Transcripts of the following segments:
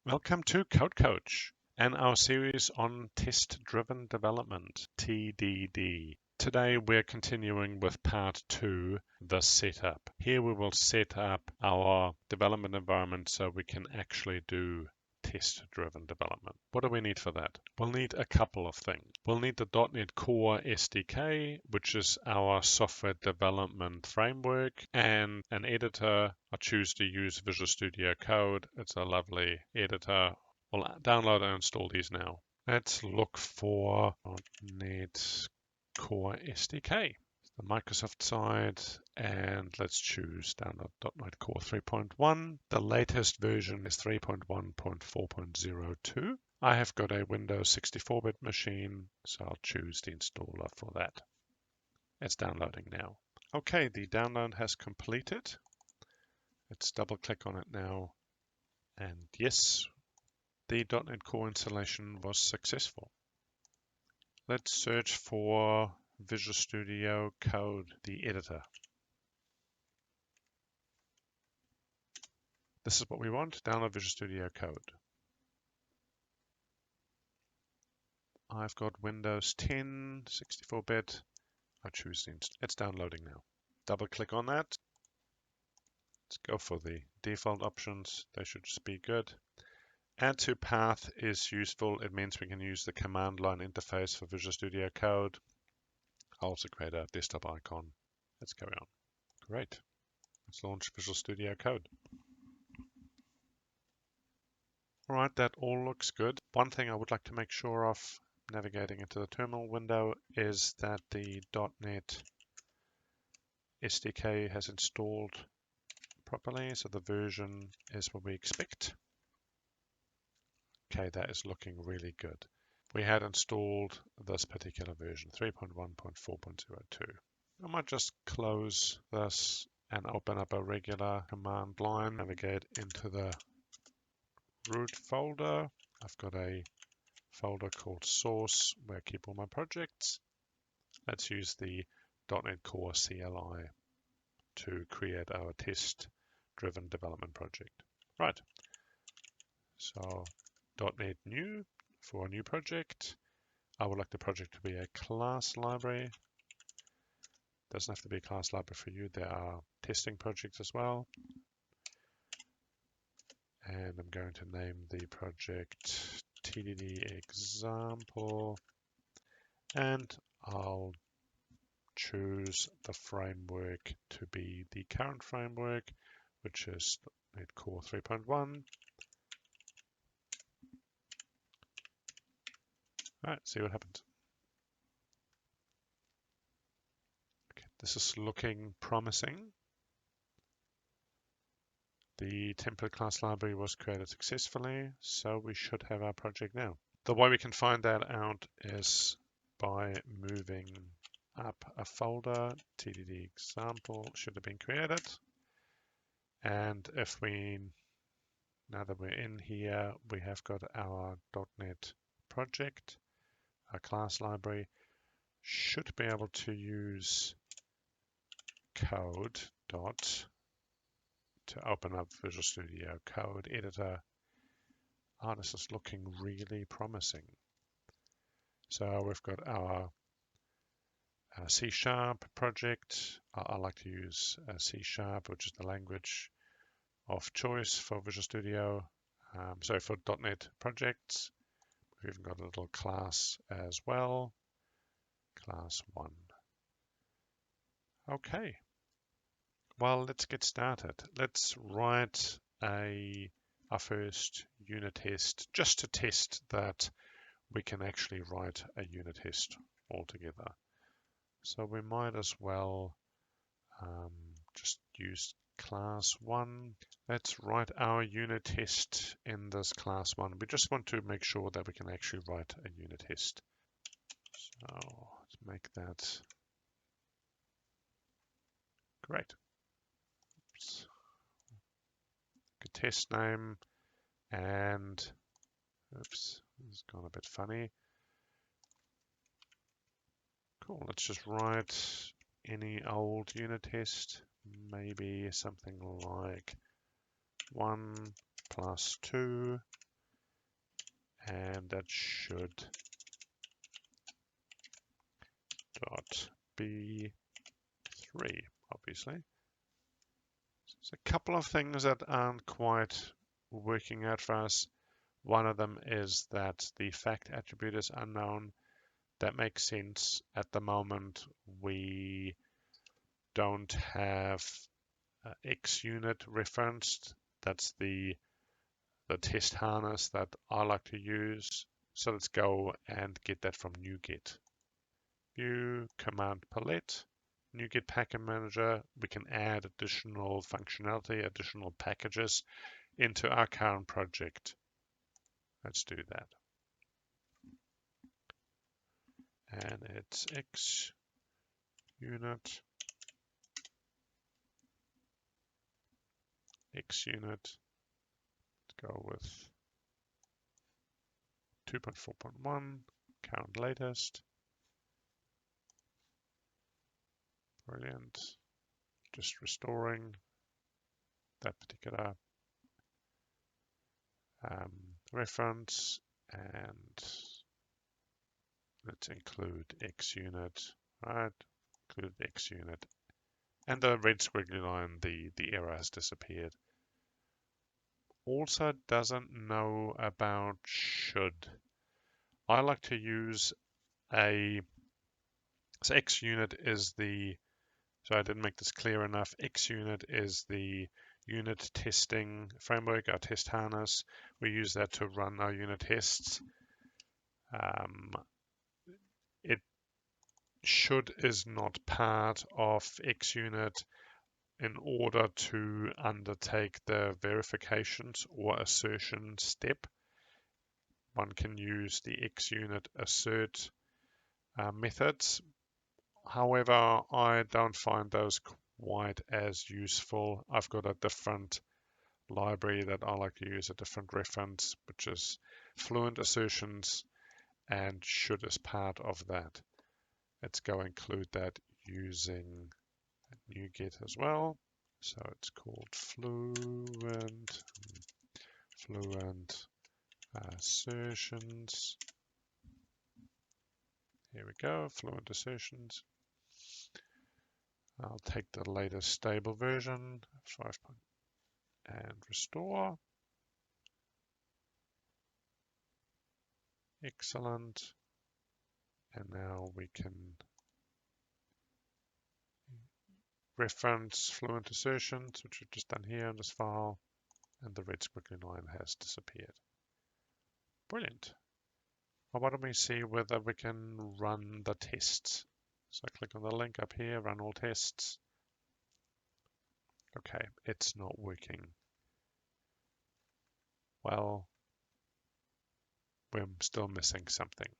Welcome to Code Coach and our series on test-driven development, TDD. Today we're continuing with part 2, the setup. Here we will set up our development environment so we can actually do test-driven development. What do we need for that? We'll need a couple of things. We'll need the .NET Core SDK, which is our software development framework, and an editor. I choose to use Visual Studio Code. It's a lovely editor. We'll download and install these now. Let's look for .NET Core SDK. The Microsoft side, and let's choose download .NET Core 3.1. The latest version is 3.1.4.02. I have got a Windows 64-bit machine, so I'll choose the installer for that. It's downloading now. Okay, the download has completed. Let's double click on it now. And yes, the .NET Core installation was successful. Let's search for Visual Studio Code, the editor. This is what we want, download Visual Studio Code. I've got Windows 10, 64-bit. I choose the install. It's downloading now. Double click on that. Let's go for the default options. They should just be good. Add to path is useful. It means we can use the command line interface for Visual Studio Code. I'll also create a desktop icon. Let's carry on. Great. Let's launch Visual Studio Code. All right, that all looks good. One thing I would like to make sure of navigating into the terminal window is that the .NET SDK has installed properly, so the version is what we expect. Okay, that is looking really good. We had installed this particular version, 3.1.4.02. I might just close this and open up a regular command line, navigate into the root folder. I've got a folder called source where I keep all my projects. Let's use the .NET Core CLI to create our test-driven development project. Right, so .NET new for a new project. I would like the project to be a class library. Doesn't have to be a class library for you. There are testing projects as well. And I'm going to name the project TDD example. And I'll choose the framework to be the current framework, which is .NET Core 3.1. All right, see what happens. Okay, this is looking promising. The template class library was created successfully, so we should have our project now. The way we can find that out is by moving up a folder. TDD example should have been created. And if we, now that we're in here, we have got our .NET project. Our class library should be able to use code dot to open up Visual Studio Code editor. Oh, this is looking really promising. So we've got our C# project. I like to use C#, which is the language of choice for Visual Studio. So for .NET projects, we've even got a little class as well, class 1. Okay, well, let's get started. Let's write our first unit test just to test that we can actually write a unit test altogether. So we might as well just use class 1. Let's write our unit test in this class 1. We just want to make sure that we can actually write a unit test. So let's make that great. Oops. Good test name, and oops, it's gone a bit funny. Cool, let's just write any old unit test, maybe something like 1 + 2 and that should dot B3, obviously. So a couple of things that aren't quite working out for us. One of them is that the fact attribute is unknown. That makes sense. At the moment, we don't have XUnit referenced. That's the test harness that I like to use. So let's go and get that from NuGet. View command palette, NuGet package manager. We can add additional functionality, additional packages into our current project. Let's do that. And it's XUnit. Let's go with 2.4.1, current latest. Brilliant. Just restoring that particular reference, and let's include XUnit, right? Include XUnit. And the red squiggly line, the error has disappeared. Also doesn't know about should. I like to use so XUnit is so I didn't make this clear enough. XUnit is the unit testing framework, our test harness. We use that to run our unit tests. It should is not part of XUnit in order to undertake the verifications or assertion step. One can use the XUnit assert methods. However, I don't find those quite as useful. I've got a different library that I like to use, a different reference, which is Fluent Assertions, and should as part of that. Let's go include that using NuGet as well. So it's called Fluent Assertions. Here we go, Fluent Assertions. I'll take the latest stable version, 5. And restore. Excellent. And now we can reference Fluent Assertions, which we've just done here in this file, and the red squiggly line has disappeared. Brilliant. Well, why don't we see whether we can run the tests? So I click on the link up here, run all tests. Okay, it's not working. Well, we're still missing something.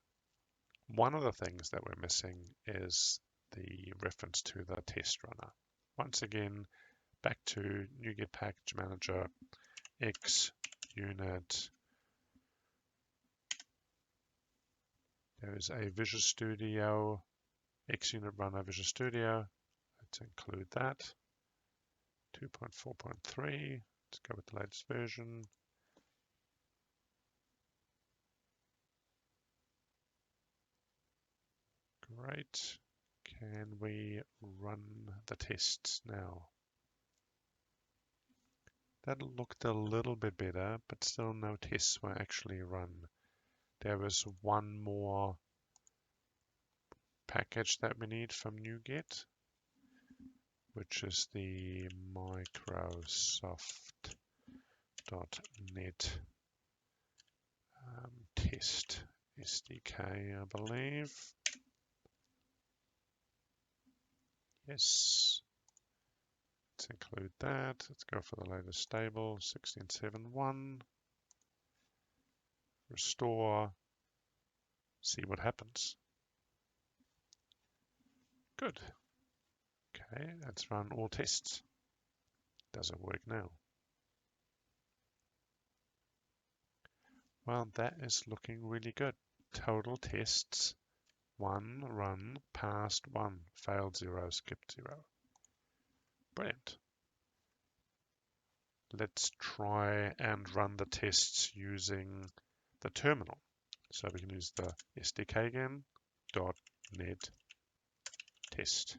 One of the things that we're missing is the reference to the test runner. Once again, back to NuGet Package Manager, XUnit. There's a Visual Studio, XUnit runner Visual Studio. Let's include that. 2.4.3. Let's go with the latest version. Great. Can we run the tests now? That looked a little bit better, but still no tests were actually run. There was one more package that we need from NuGet, which is the Microsoft.NET Test Sdk, I believe. Yes. Let's include that. Let's go for the latest stable, 16.7.1. Restore. See what happens. Good. Okay, let's run all tests. Does it work now? Well, that is looking really good. Total tests, 1 run, passed 1, failed 0, skipped 0. Brilliant. Let's try and run the tests using the terminal. So we can use the SDK again, Dot Net Test.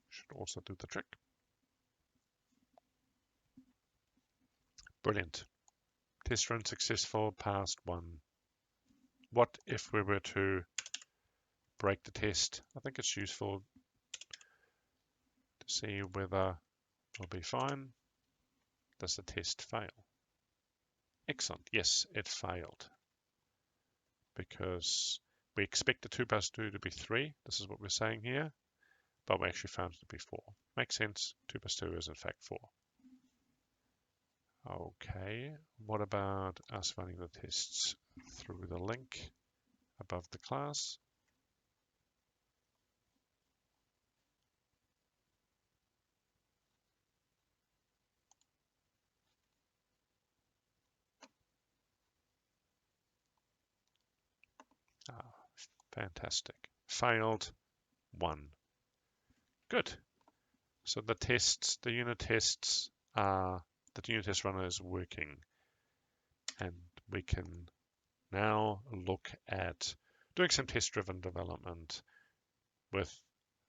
Should also do the trick. Brilliant. Test run successful, passed 1. What if we were to break the test? I think it's useful to see whether it'll be fine. Does the test fail? Excellent. Yes, it failed. Because we expect the 2 plus 2 to be 3. This is what we're saying here. But we actually found it to be 4. Makes sense. 2 plus 2 is in fact 4. Okay. What about us running the tests through the link above the class? Fantastic. Failed 1. Good. So the tests, the unit tests are, the unit test runner is working. And we can now look at doing some test-driven development with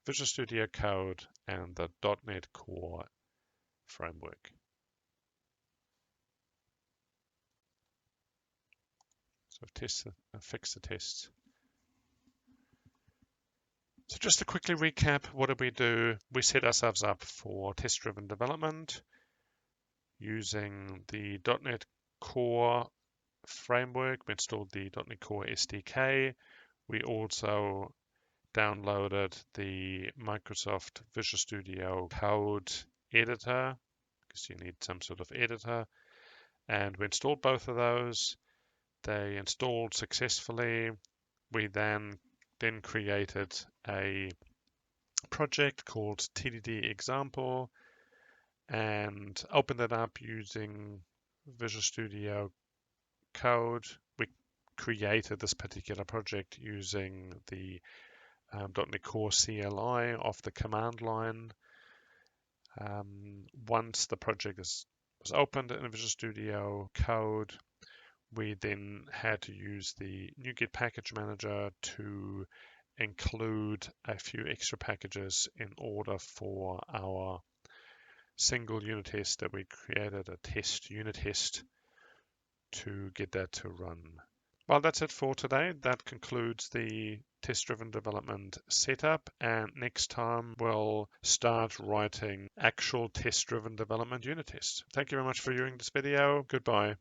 Visual Studio Code and the .NET Core framework. So test and fix the tests. So just to quickly recap, what did we do? We set ourselves up for test-driven development using the .NET Core framework. We installed the .NET Core SDK. We also downloaded the Microsoft Visual Studio Code editor, because you need some sort of editor. And we installed both of those. They installed successfully. We then created a project called TDD example and opened it up using Visual Studio Code. We created this particular project using the .NET Core CLI off the command line. Once the project was opened in Visual Studio Code, we then had to use the NuGet package manager to include a few extra packages in order for our single unit test that we created, a test unit test, to get that to run. Well, that's it for today. That concludes the test-driven development setup, and next time we'll start writing actual test-driven development unit tests. Thank you very much for viewing this video. Goodbye.